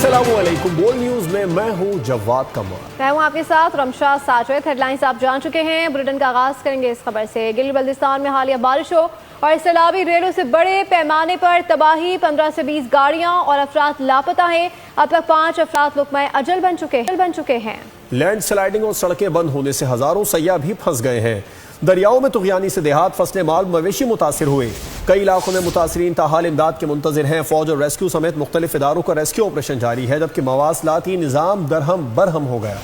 अस्सलामुअलैकुम। बोल न्यूज में मैं हूं जवाद कमर। मैं हूं आपके साथ रमशा साजिद। हेडलाइंस आप जान चुके हैं। बुलेटिन का आगाज करेंगे इस खबर से। गिलगित बल्तिस्तान में हालिया बारिशों और सैलाबी रेलों से बड़े पैमाने पर तबाही। 15 से 20 गाड़ियां और अफराद लापता हैं। अब तक 5 अफराद लुक़मा अजल बन चुके हैं। लैंड स्लाइडिंग और सड़कें बंद होने से हजारों सयाह भी फंस गए हैं। दरियाओं में तुग़यानी से देहात, फसलें, माल मवेशी मुतासिर हुए। कई इलाकों में मुतासरीन ताहाल इमदाद के मुंतजिर हैं। फौज और रेस्क्यू समेत मुख्तलिफ इदारों का रेस्क्यू ऑपरेशन जारी है, जबकि मवासलाती निज़ाम दरहम बरहम हो गया।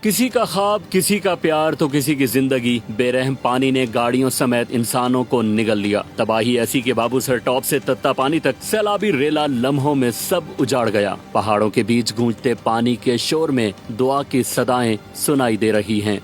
किसी का ख्वाब, किसी का प्यार तो किसी की जिंदगी। बेरहम पानी ने गाड़ियों समेत इंसानों को निगल लिया। तबाही ऐसी के बाबूसर टॉप से तत्ता पानी तक सैलाबी रेला लम्हों में सब उजाड़ गया। पहाड़ों के बीच गूंजते पानी के शोर में दुआ की सदाएं सुनाई दे रही हैं।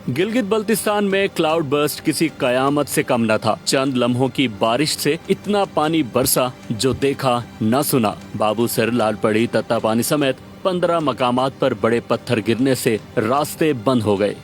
गिलगित बल्तिस्तान में क्लाउड बर्स्ट किसी कयामत से कम न था। चंद लम्हों की बारिश से इतना पानी बरसा जो देखा न सुना। बाबूसर, लालपड़ी, तत्ता पानी समेत 15 मकामात पर बड़े पत्थर गिरने से रास्ते बंद हो गए।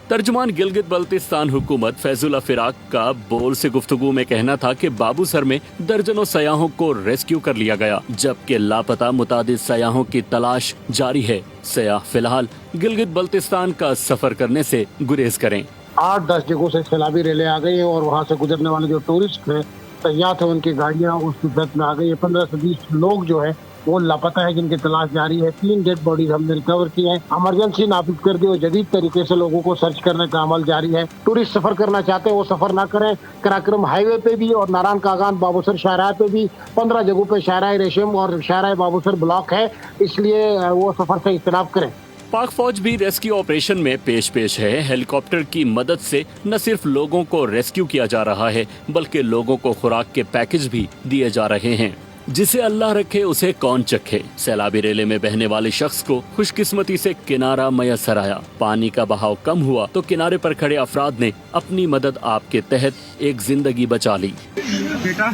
तर्जुमान गिलगित बल्तिस्तान हुकूमत फैजुल्ला फिराक का बोल से गुफ्तगू में कहना था कि बाबूसर में दर्जनों सयाहों को रेस्क्यू कर लिया गया, जबकि लापता मुतादिद सयाहों की तलाश जारी है। सयाह फिलहाल गिलगित बल्तिस्तान का सफर करने से गुरेज करें। 8-10 जगहों से सैलाबी रेलें आ गई हैं और वहाँ से गुजरने वाले जो टूरिस्ट हैं, सयाह थे, उनकी गाड़ियाँ उसकी जद में आ गई है। 15 से 20 लोग जो है वो लापता है, जिनकी तलाश जारी है। 3 डेड बॉडीज हमने रिकवर की हैं। इमरजेंसी नाफिज कर दी और जदीद तरीके से लोगों को सर्च करने का अमल जारी है। टूरिस्ट सफर करना चाहते हैं वो सफर ना करें। कराक्रम हाईवे पे भी और नारायण कागान बाबूसर शाहराह पे भी 15 जगहों पे शाहराह रेशम और शाहराह बाबूसर ब्लॉक है, इसलिए वो सफर से इज्तनाब करें। पाक फौज भी रेस्क्यू ऑपरेशन में पेश है। हेलीकॉप्टर की मदद से न सिर्फ लोगों को रेस्क्यू किया जा रहा है, बल्कि लोगों को खुराक के पैकेज भी दिए जा रहे हैं। जिसे अल्लाह रखे उसे कौन चखे। सैलाबी रेले में बहने वाले शख्स को खुशकिस्मती से किनारा मयसर आया। पानी का बहाव कम हुआ तो किनारे पर खड़े अफराद ने अपनी मदद आपके तहत एक जिंदगी बचा ली। बेटा,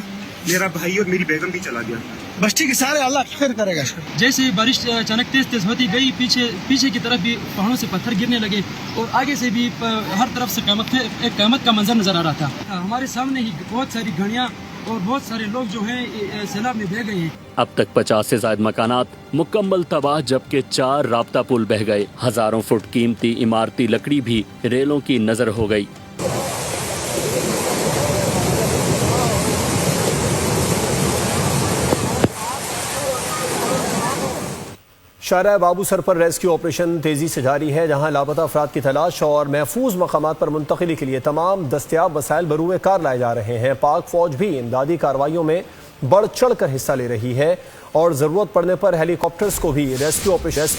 मेरा भाई और मेरी बेगम भी चला गया। बस ठीक है, सारे अल्लाह खैर करेगा। जैसे बारिश अचानक तेज होती गई, पीछे की तरफ भी पहाड़ों से पत्थर गिरने लगे और आगे से भी हर तरफ से क़यामत का मंजर नजर आ रहा था। हमारे सामने ही बहुत सारी घड़ियां और बहुत सारे लोग जो हैं सैलाब में बह गए हैं। अब तक 50 से ज्यादा मकानात मुकम्मल तबाह, जबकि 4 राब्ता पुल बह गए। हजारों फुट कीमती इमारती लकड़ी भी रेलों की नजर हो गई। शाहराह बाबूसर पर रेस्क्यू ऑपरेशन तेजी से जारी है, जहां लापता अफराद की तलाश और महफूज मकामात पर मुंतकिली के लिए तमाम दस्तियाब वसाइल बरूए कार लाए जा रहे हैं। पाक फौज भी इमदादी कार्रवाइयों में बढ़ चढ़ कर हिस्सा ले रही है और जरूरत पड़ने पर हेलीकॉप्टर्स को भी रेस्क्यू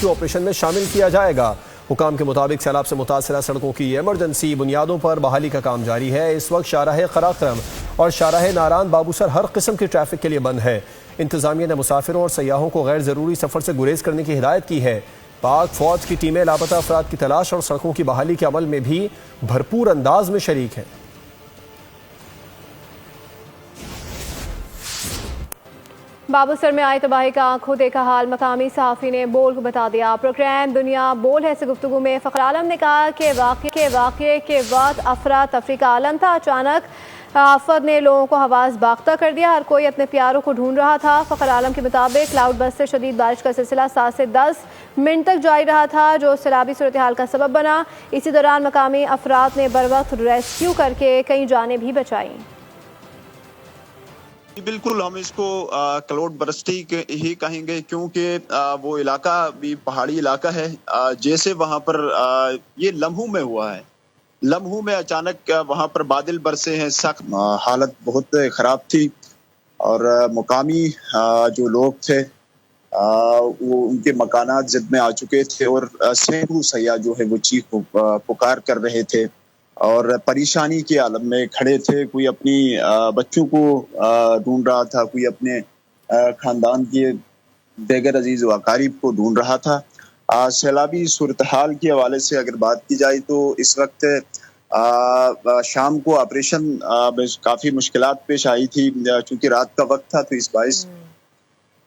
ऑपरेशन में शामिल किया जाएगा। हुकाम के मुताबिक सैलाब से मुतासरा सड़कों की इमरजेंसी बुनियादों पर बहाली का काम जारी है। इस वक्त शाहराह कराक्रम और शाहराह नारायण बाबूसर हर किस्म की ट्रैफिक के लिए बंद है। इंतजामिया ने मुसाफिरों और सयाहों को गैर जरूरी सफर से गुरेज करने की हिदायत की है। पाक फौज की टीमें लापता अफराद की तलाश और सड़कों की बहाली के अमल में भी भरपूर अंदाज में शरीक हैं। बाबूसर में आई तबाही का आंखों देखा हाल मकामी सहाफ़ी ने बोल को बता दिया। प्रोग्राम दुनिया बोल है से गुफ्तगू में फ़खर आलम ने कहा कि वाक़े के बाद अफरा तफरी का आलम था। अचानक आफत ने लोगों को हवास बाख्ता कर दिया। हर कोई अपने प्यारों को ढूंढ रहा था। फ़खर आलम के मुताबिक क्लाउड बर्स्ट से शदीद बारिश का सिलसिला 7 से 10 मिनट तक जारी रहा था, जो सैलाबी सूरत हाल का सबब बना। इसी दौरान मकामी अफराद ने बर वक्त रेस्क्यू करके कई जानें भी बचाई। बिल्कुल, हम इसको क्लाउड बर्स्ट ही कहेंगे, क्योंकि वो इलाका भी पहाड़ी इलाका है। जैसे वहाँ पर ये लम्हों में हुआ है, लम्हों में अचानक वहाँ पर बादल बरसे हैं। सख्त हालत बहुत खराब थी और मुकामी जो लोग थे वो उनके मकानात जिद में आ चुके थे और सैकड़ों सयाह जो है वो चीख पुकार कर रहे थे और परेशानी के आलम में खड़े थे। कोई अपनी बच्चों को ढूंढ रहा था, कोई अपने खानदान के बेगर अजीज व अकारीब को ढूंढ रहा था। सैलाबी सूरत हाल के हवाले से अगर बात की जाए तो इस वक्त शाम को ऑपरेशन काफी मुश्किलात पेश आई थी, चूंकि रात का वक्त था, तो इस बाइस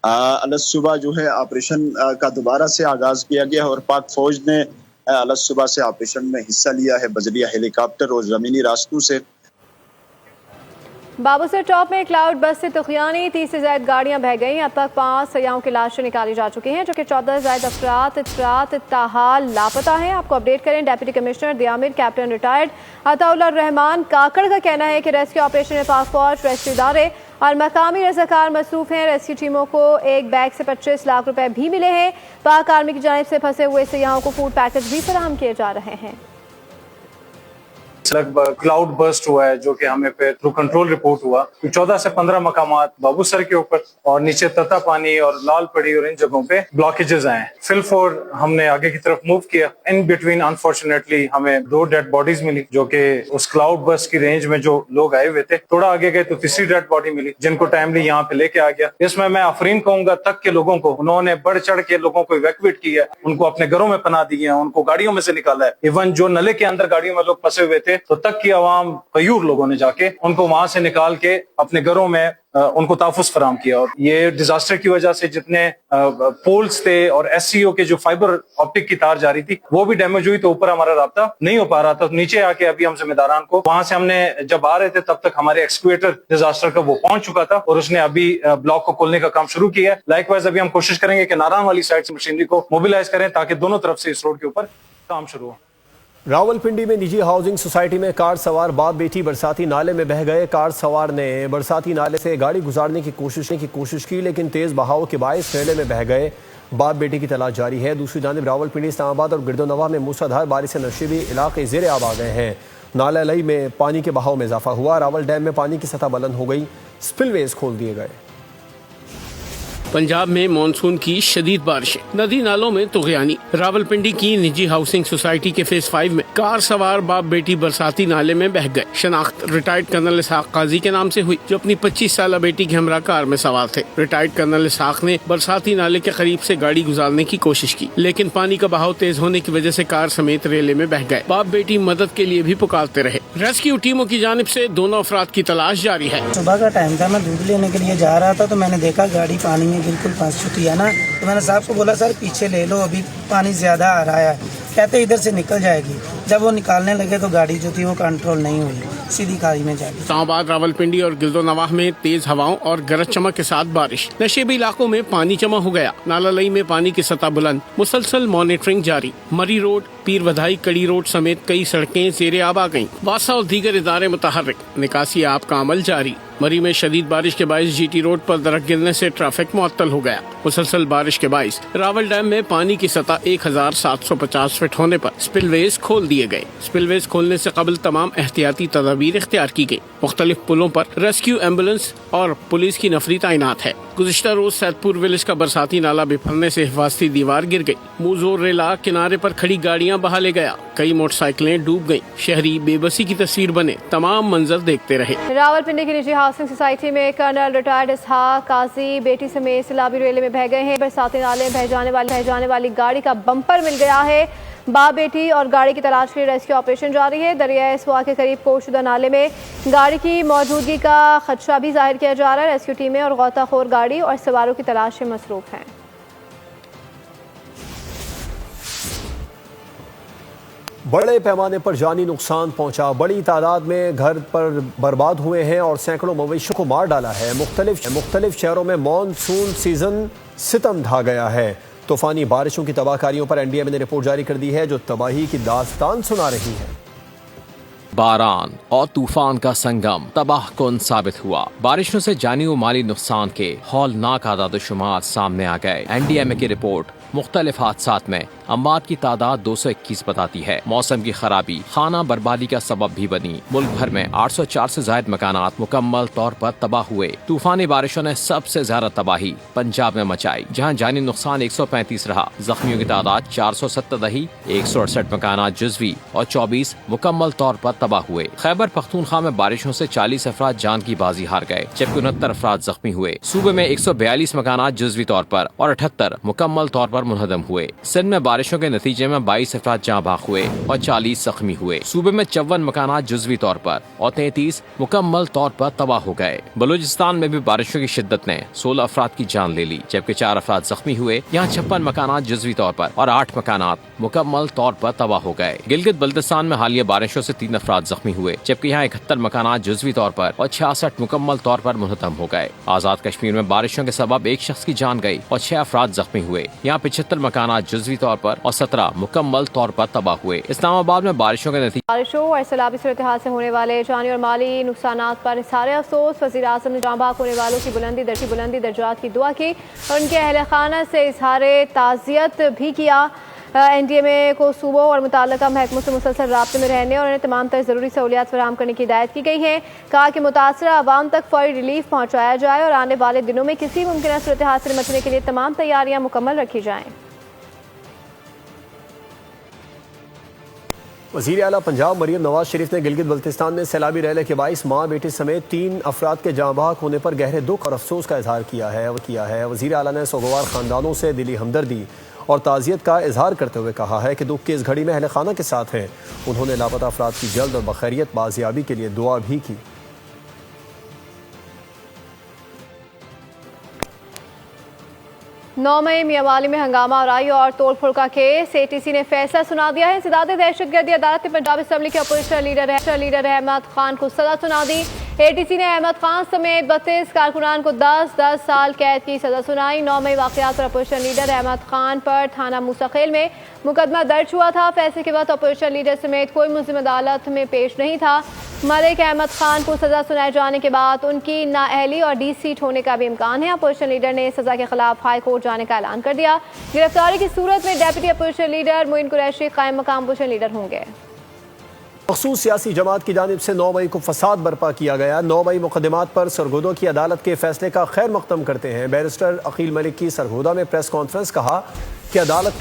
अलग सुबह जो है ऑपरेशन का दोबारा से आगाज किया गया और पाक फौज ने अलग सुबह से ऑपरेशन में हिस्सा लिया है, बजरिया हेलीकॉप्टर और जमीनी रास्तों से। बाबूसर टॉप में क्लाउड बस से तुखियानी 30 से ज्यादा गाड़ियां बह गईं। अब तक 5 सयाहों की लाशें निकाली जा चुकी हैं, जो कि 14 ज्यादा अफराद ताहाल लापता हैं। आपको अपडेट करें, deputy commissioner Diamer captain retired Ataullah Rehman Kakar का कहना है कि रेस्क्यू ऑपरेशन में पाक फौज, रेस्क्यू इदारे और मकामी रज़ाकार मसरूफ हैं। रेस्क्यू टीमों को एक बैग से 25 लाख रुपए भी मिले हैं। पाक आर्मी की जानिब से फंसे हुए सयाहों को फूड पैकेज भी फराहम किए जा रहे हैं। लगभग क्लाउड बर्स्ट हुआ है, जो कि हमें पे थ्रू कंट्रोल रिपोर्ट हुआ। 14 से 15 मकामात बाबूसर के ऊपर और नीचे तता पानी और लाल पड़ी और इन जगहों पे ब्लॉकेजेस आए। फिल फोर हमने आगे की तरफ मूव किया। इन बिटवीन अनफॉर्चुनेटली हमें 2 डेड बॉडीज मिली, जो कि उस क्लाउड बर्स्ट की रेंज में जो लोग आए हुए थे। थोड़ा आगे गए तो तीसरी डेड बॉडी मिली, जिनको टाइमली यहाँ पे लेके आ गया। इसमें मैं आफरीन कहूंगा तक के लोगों को, उन्होंने बढ़ चढ़ के लोगों को इवैक्यूएट किया, उनको अपने घरों में पनाह दी है, उनको गाड़ियों में से निकाला है। इवन जो नले के अंदर गाड़ियों में लोग फंसे हुए थे, तो तक की आवाम गयूर लोगों ने जाके उनको वहां से निकाल के अपने घरों में उनको तहफ़्फ़ुज़ फराहम किया। और ये डिजास्टर की वजह से जितने पोल्स थे और SCO के जो फाइबर ऑप्टिक की तार जा रही थी, वो भी डैमेज हुई, तो ऊपर हमारा राब्ता नहीं हो पा रहा था। नीचे आके अभी हम जिम्मेदारान को वहां से हमने जब आ रहे थे, तब तक हमारे एक्सक्यूएटर डिजास्टर का वो पहुंच चुका था और उसने अभी ब्लॉक को खोलने का काम शुरू किया है। लाइकवाइज अभी हम कोशिश करेंगे कि नारायण वाली साइड से मशीनरी को मोबिलाइज करें, ताकि दोनों तरफ से इस रोड के ऊपर काम शुरू हो। रावलपिंडी में निजी हाउसिंग सोसाइटी में कार सवार बाप बेटी बरसाती नाले में बह गए। कार सवार ने बरसाती नाले से गाड़ी गुजारने की कोशिश की, लेकिन तेज बहाव के बायस नाले में बह गए। बाप बेटी की तलाश जारी है। दूसरी जानिब रावलपिंडी, इस्लामाबाद और गिरदोनवा में मूसलाधार बारिश से नशीबी इलाके ज़ेर आब आ गए हैं। नाला लई में पानी के बहाव में इजाफा हुआ। रावल डैम में पानी की सतह बुलंद हो गई। स्पिलवेज खोल दिए गए। पंजाब में मानसून की शदीद बारिशें, नदी नालों में तुगयानी। रावलपिंडी की निजी हाउसिंग सोसाइटी के फेज 5 में कार सवार बाप बेटी बरसाती नाले में बह गए। शनाख्त रिटायर्ड कर्नल इसहाक काजी के नाम से हुई, जो अपनी 25 साल बेटी के हमरा कार में सवार थे। रिटायर्ड कर्नल इसहाक ने बरसाती नाले के करीब से गाड़ी गुजारने की कोशिश की, लेकिन पानी का बहाव तेज होने की वजह से कार समेत रेले में बह गए। बाप बेटी मदद के लिए भी पुकारते रहे। रेस्क्यू टीमों की जानिब से दोनों अफराद की तलाश जारी है। सुबह का टाइम था, मैं दूध लेने के लिए जा रहा था, तो मैंने देखा गाड़ी पानी में बिल्कुल फंस चुकी है ना। तो मैंने साहब को बोला, सर पीछे ले लो, अभी पानी ज्यादा आ रहा है। कहते इधर से निकल जाएगी। जब वो निकालने लगे तो गाड़ी जो थी वो कंट्रोल नहीं हुई, सीधी खाई में जा गई। इस्लामाबाद, रावलपिंडी और गिरदोनवाह में तेज हवाओं और गरज चमक के साथ बारिश। नशेबी इलाकों में पानी जमा हो गया। नाला लई में पानी की सतह बुलंद। मुसलसल मॉनिटरिंग जारी। मरी रोड, पीर वधाई, कड़ी रोड समेत कई सड़कें ज़ेरे आब आ गईं। वासा और दीगर इदारे मुतहर्रिक। निकासी आप का अमल जारी। मरी में शदीद बारिश के बायस GT रोड पर दरख्त गिरने से ट्रैफिक मुअत्तल हो गया। मुसलसल बारिश के बायस रावल डैम में पानी की सतह 1750 फीट होने पर स्पिलवेज खोल दिए गए। स्पिलवेज खोलने से कबल तमाम एहतियाती तदाबीर इख्तियार की गई। मुख्तलिफ पुलों पर रेस्क्यू एम्बुलेंस और पुलिस की नफरी तैनात है। गुज़िश्ता रोज सैदपुर विलेज का बरसाती नाला बिफरने से हिफाजती दीवार गिर गई। मुजोर रेला किनारे पर खड़ी गाड़ियां बहा ले गया। कई मोटरसाइकिलें डूब गईं। शहरी बेबसी की तस्वीर बने। तमाम मंजर देखते रहे। रावलपिंडी की निजी हाउसिंग सोसाइटी में कर्नल रिटायर्ड इसहाक काजी बेटी समेत सैलाबी रेले में बह गए हैं। बरसाती नाले में बह जाने वाली गाड़ी का बम्पर मिल गया है। बाप बेटी और गाड़ी की तलाश के लिए रेस्क्यू ऑपरेशन जारी है। दरियाए सुआ के करीब कोशुदा नाले में गाड़ी की मौजूदगी का खदशा भी जाहिर किया जा रहा है। रेस्क्यू टीमें और गौताखोर गाड़ी और सवारों की तलाश में मसरूफ हैं। बड़े पैमाने पर जानी नुकसान पहुंचा। बड़ी तादाद में घर पर बर्बाद हुए हैं और सैकड़ों मवेशियों को मार डाला है। मुख्तलिफ शहरों में मॉनसून सीजन सितम ढा गया है। तूफानी बारिशों की तबाहकारियों पर NDMA ने रिपोर्ट जारी कर दी है, जो तबाही की दास्तान सुना रही है। बारान और तूफान का संगम तबाह कुन साबित हुआ। बारिशों से जानी और माली नुकसान के हौलनाक आदाद-ओ-शुमार सामने आ गए। NDMA की रिपोर्ट मुख्तलिफ हादसात में अमवात की तादाद 221 बताती है। मौसम की खराबी खाना बर्बादी का सबब भी बनी। मुल्क भर में 804 से ज्यादा मकानात मुकम्मल तौर पर तबाह हुए। तूफानी बारिशों ने सबसे ज्यादा तबाही पंजाब में मचाई, जहां जानी नुकसान 135 रहा। जख्मियों की तादाद 470 रही। 168 मकानात जुज़वी और 24 मुकम्मल तौर पर तबाह हुए। खैबर पख्तूनख्वा में बारिशों से 40 अफराद जान की बाजी हार गए, जबकि 69 अफराद जख्मी हुए। सूबे में 142 मकानात जुज़वी तौर पर और 78 मुकम्मल तौर पर पर मुनहदम हुए। सिंध में बारिशों के नतीजे में 22 अफराद जाँ बाग हुए और 40 जख्मी हुए। सूबे में 54 मकानात जुज़वी तौर पर और 33 मुकम्मल तौर पर तबाह हो गए। बलूचिस्तान में भी बारिशों की शिद्दत ने 16 अफराद की जान ले ली, जबकि 4 अफराद जख्मी हुए। यहाँ 56 मकानात जुज़वी तौर पर और 8 मकानात मुकम्मल तौर पर तबाह हो गए। गिलगित बल्तिस्तान में हालिया बारिशों से 3 अफराद जख्मी हुए, जबकि यहाँ 71 मकानात जुज़वी तौर पर और 66 मुकम्मल तौर पर मुनहदम हो गए। आजाद कश्मीर में बारिशों के सबब 1 शख्स की जान गई और 6 अफराद जख्मी हुए। यहाँ 75 मकानात जुज़वी तौर पर और 17 मुकम्मल तौर पर तबाह हुए। इस्लामाबाद में बारिशों के नतीजे बारिशों और सैलाबी सूरत-ए-हाल से होने वाले जानी और माली नुकसानात पर सारे अफसोस। वज़ीर आज़म ने जाँ बाग होने वालों की बुलंदी दर्जात की दुआ की और उनके अहल खाना से इजहार ताज़ियत भी किया। NDMA को सूबों और मुताल्लिका महकमों से मुसलसल राब्ते में रहने और उन्हें तमाम तर ज़रूरी सहूलियात फराहम करने की हिदायत की गई है। कहा कि मुतासरा आवाम तक फौरी रिलीफ पहुँचाया जाए और आने वाले दिनों में किसी मुमकिन सूरत-ए-हाल से निपटने के लिए तमाम तैयारियाँ मुकम्मल रखी जाएँ। वज़ीर आला पंजाब मरीम नवाज शरीफ ने गिलगित बल्तिस्तान में सैलाबी रैले के बाइस माँ बेटे समेत 3 अफराद के जाँ बहक होने पर गहरे दुख और अफसोस का इजहार किया है। वज़ीर आला ने सोगवार ख़ानदानों से दिली हमदर्दी और ताज़ियत का इजहार करते हुए कहा है कि दुख की इस घड़ी में अहल खाना के साथ हैं। उन्होंने लापता अफराद की जल्द और बखैरियत बाजियाबी के लिए दुआ भी की। 9 मई मियांवाली में हंगामा आराई और तोड़ फोड़ का केस। ATC ने फैसला सुना दिया है। इंसदाद दहशतगर्दी अदालत ने पंजाब असम्बली के अपोजिशन लीडर अहमद खान को सजा सुना दी। ATC ने अहमद खान समेत 32 कारकुनान को 10-10 साल कैद की सजा सुनाई। 9 मई वाक़यात पर अपोजिशन लीडर अहमद खान पर थाना मूसाखेल में मुकदमा दर्ज हुआ था। फैसले के बाद अपोजिशन लीडर समेत कोई मुल्ज़िम अदालत में पेश नहीं था। मलिक अहमद खान को सजा सुनाए जाने के बाद उनकी नाअहली और डी-सीट होने का भी इम्कान है। अपोजिशन लीडर ने सजा के खिलाफ हाई कोर्ट जाने का ऐलान कर दिया। गिरफ्तारी की सूरत में deputy opposition leader Moin Qureshi कायम मकाम अपोजिशन लीडर होंगे। मखसूस सियासी जमात की जानिब से 9 मई को फसाद बर्पा किया गया। 9 मई मुकदमात पर सरगोदा की अदालत के फैसले का खैर मकदम करते हैं बैरिस्टर अकील मलिक की सरगोदा में प्रेस कॉन्फ्रेंस। कहा कि अदालत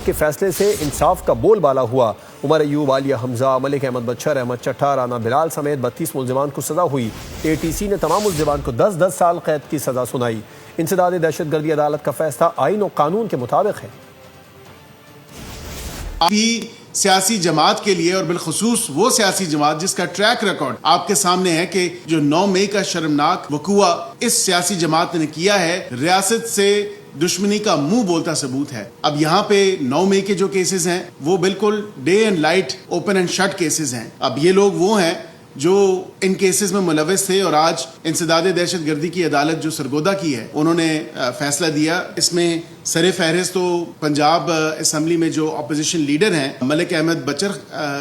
के फैसले से इंसाफ का बोलबाला हुआ। उमर अयूब, आलिया हमजा, मलिक अहमद बच्चर, अहमद चट्टा, राना बिलाल समेत 32 मुल्जिमान को सजा हुई। ATC ने तमाम मुल्जिमान को 10-10 साल कैद की सजा सुनाई। इंसदाद दहशतगर्दी अदालत का फैसला आईन और कानून के मुताबिक है। सियासी जमात के लिए और बिलखुसूस वो सियासी जमात जिसका ट्रैक रिकॉर्ड आपके सामने है कि जो 9 मई का शर्मनाक वकूआ इस सियासी जमात ने किया है, रियासत से दुश्मनी का मुंह बोलता सबूत है। अब यहाँ पे 9 मई के जो केसेस हैं वो बिल्कुल day and light open and shut cases हैं। अब ये लोग वो हैं जो इन केसेस में मुलविस थे और आज इंसदाद दहशतगर्दी की अदालत जो सरगोदा की है उन्होंने फैसला दिया। इसमें सरे फहरिस्त तो पंजाब असम्बली में जो अपोजिशन लीडर हैं मलिक अहमद बच्चर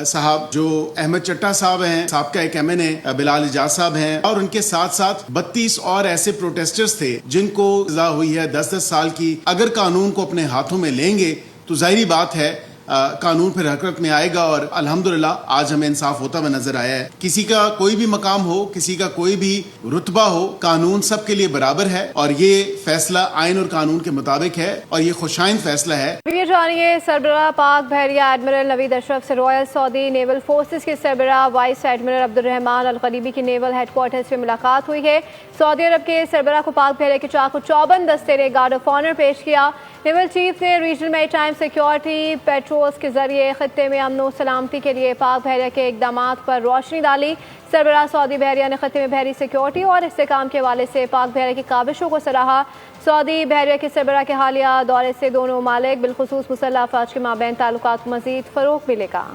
साहब, जो अहमद चट्टा साहब हैं, साबका एक MNA बिलाल इजाज साहब हैं, और उनके साथ साथ 32 और ऐसे प्रोटेस्टर्स थे जिनको सजा हुई है 10-10 साल की। अगर कानून को अपने हाथों में लेंगे तो जाहिर बात है कानून फिर हरकत में आएगा और अल्हम्दुलिल्लाह आज हमें इंसाफ होता हुआ नजर आया है। किसी का कोई भी मकाम हो, किसी का कोई भी रुतबा हो, कानून सबके लिए बराबर है और ये फैसला आइन और कानून के मुताबिक है और ये खुशाइन फैसला है। ये जानिए सरबराह पाक बहरिया एडमिरल नवीद अशरफ से रॉयल सऊदी नेवल फोर्सेस के सरबराह वाइस एडमिरल अब्दुर्रहमान अल गरीबी की नेवल हेडक्वार्टर्स में मुलाकात हुई है। सऊदी अरब के सरबराह को पाक बहरिया के 454 दस्ते ने गार्ड ऑफ ऑनर पेश किया। नेवल चीफ ने रीजनल मैरीटाइम सिक्योरिटी पेट्रोल्स के जरिए खत्ते में अमन सलामती के लिए पाक बहरिया के इकदामात पर रोशनी डाली। सरबराह सऊदी बहरिया ने खत्ते में बहरी सिक्योरिटी और इस्तेकाम के हवाले से पाक बहरिया की काबिशों को सराहा। सऊदी बहरिया के सरबराह के हालिया दौरे से दोनों मालिक बिलखुसूस मुसल्लह अफवाज के माबैन ताल्लुकात को मजीद फरोग मिलेगा।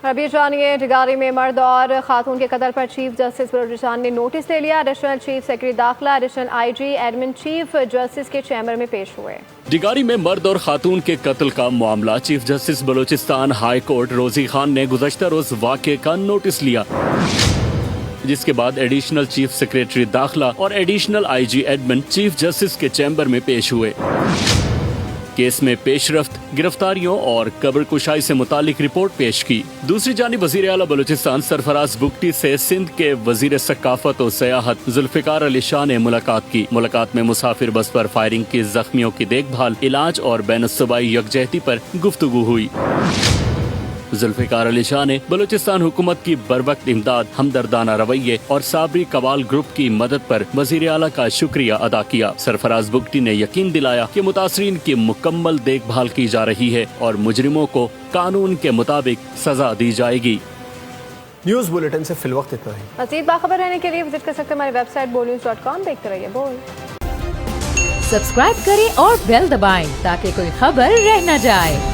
अभी जानिए डिगारी में मर्द और खातून के कत्ल पर चीफ जस्टिस बलोचिस्तान ने नोटिस ले लिया। एडिशनल चीफ सेक्रेटरी दाखिला, additional IG, admin chief justice के चैम्बर में पेश हुए। डिगारी में मर्द और खातून के कत्ल का मामला chief justice Balochistan high court रोजी खान ने गुज़श्ता रोज वाक़े का नोटिस लिया, जिसके बाद एडिशनल चीफ सेक्रेटरी दाखिला और additional IG admin chief justice के चैम्बर में पेश हुए। केस में पेशरफ्त, गिरफ्तारियों और कब्र कुशाई से मुतालिक रिपोर्ट पेश की। दूसरी जानिब वज़ीर आला बलूचिस्तान सरफराज बुगटी से सिंध के वज़ीर सकाफत और सयाहत जुल्फ़िकार अली शाह ने मुलाकात की। मुलाकात में मुसाफिर बस पर फायरिंग की जख्मियों की देखभाल, इलाज और बैनुस्सूबाई यकजहती पर गुफ्तगू हुई। जुल्फिकार अली शाह ने बलूचिस्तान हुकूमत की बरवक्त इमदाद, हमदर्दाना रवैये और साबरी कवाल ग्रुप की मदद पर वजीर आला का शुक्रिया अदा किया। सरफराज बुगटी ने यकीन दिलाया कि मुतासरीन की मुकम्मल देखभाल की जा रही है और मुजरिमों को कानून के मुताबिक सजा दी जाएगी। न्यूज़ बुलेटिन से फिलवक्त इतना ही। मज़ीद बाखबर रहने के लिए विजिट कर सकते हैं हमारी वेबसाइट bolnews.com। देखते रहिए बोल। सब्सक्राइब करें और बेल दबाएं ताकि कोई खबर रह न जाए।